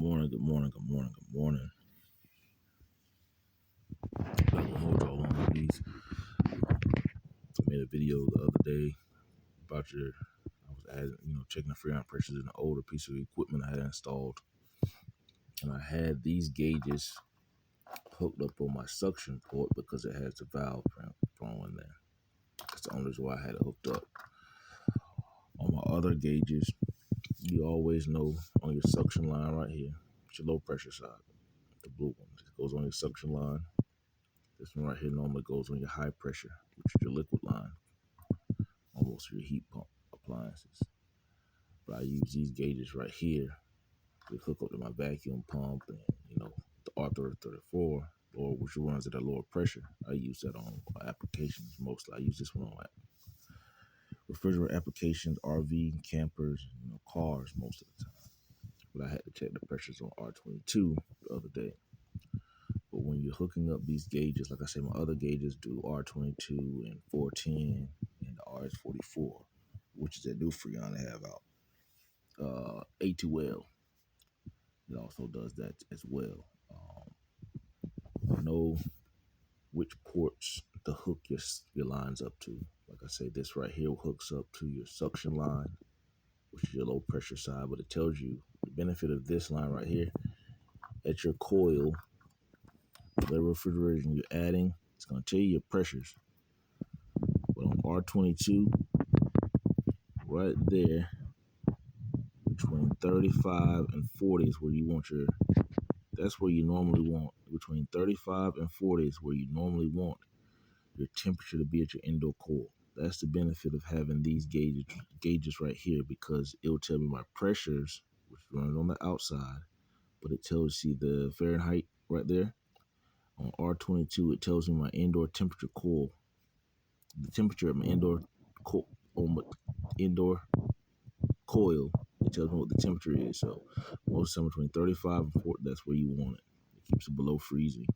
morning, good morning, good morning, good morning. I'm not gonna hold y'all on these. I made a video the other day about I was adding, checking the freon pressures in an older piece of equipment I had installed. And I had these gauges hooked up on my suction port because it has the valve thrown in there. That's the only reason why I had it hooked up. On my other gauges, you always know on your suction line right here, it's your low pressure side, the blue one. It goes on your suction line. This one right here normally goes on your high pressure, which is your liquid line, almost your heat pump appliances. But I use these gauges right here to hook up to my vacuum pump and, the R34, or which runs at a lower pressure. I use that on applications mostly. I use this one on refrigerator applications, RV, campers, cars most of the time. But I had to check the pressures on R22 the other day. But when you're hooking up these gauges, like I said, my other gauges do R22 and 410 and the RS44, which is that new freon I have out. A2L, it also does that as well. I know which ports to hook your lines up to. Like I say, this right here hooks up to your suction line, which is your low pressure side, but it tells you the benefit of this line right here. At your coil, the refrigeration you're adding, it's going to tell you your pressures. But on R22, right there, between 35 and 40 is where you want that's where you normally want. Between 35 and 40 is where you normally want your temperature to be at your indoor coil. That's the benefit of having these gauges right here, because it'll tell me my pressures, which runs on the outside, but it tells you the Fahrenheit right there. On R22, it tells me my indoor temperature coil, the temperature of my indoor coil, it tells me what the temperature is. So most of the time between 35 and 40, that's where you want it. It keeps it below freezing.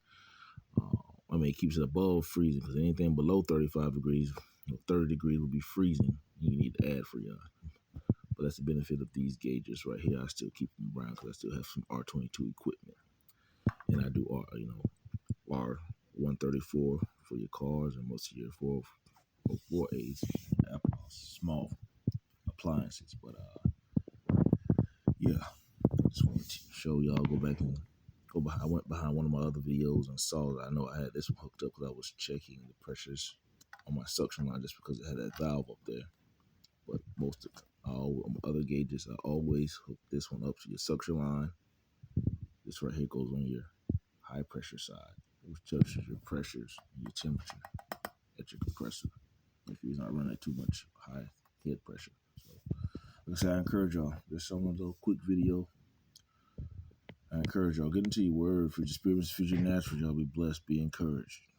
It keeps it above freezing, because anything below 35 degrees, 30 degrees will be freezing. You need to add freon. But that's the benefit of these gauges right here. I still keep them around because I still have some R22 equipment. And I do R134 for your cars and most of your 4As, small appliances. But yeah, just wanted to show y'all. I went behind one of my other videos and saw that I know I had this one hooked up because I was checking the pressures on my suction line just because it had that valve up there. But most of all my other gauges, I always hook this one up to your suction line. This right here goes on your high pressure side, which tells you your pressures and your temperature at your compressor if you're not running at too much high head pressure. So, like I said, I encourage y'all. There's some little quick video. I encourage y'all, get into your word. For your spirits, for your natural, y'all be blessed, be encouraged.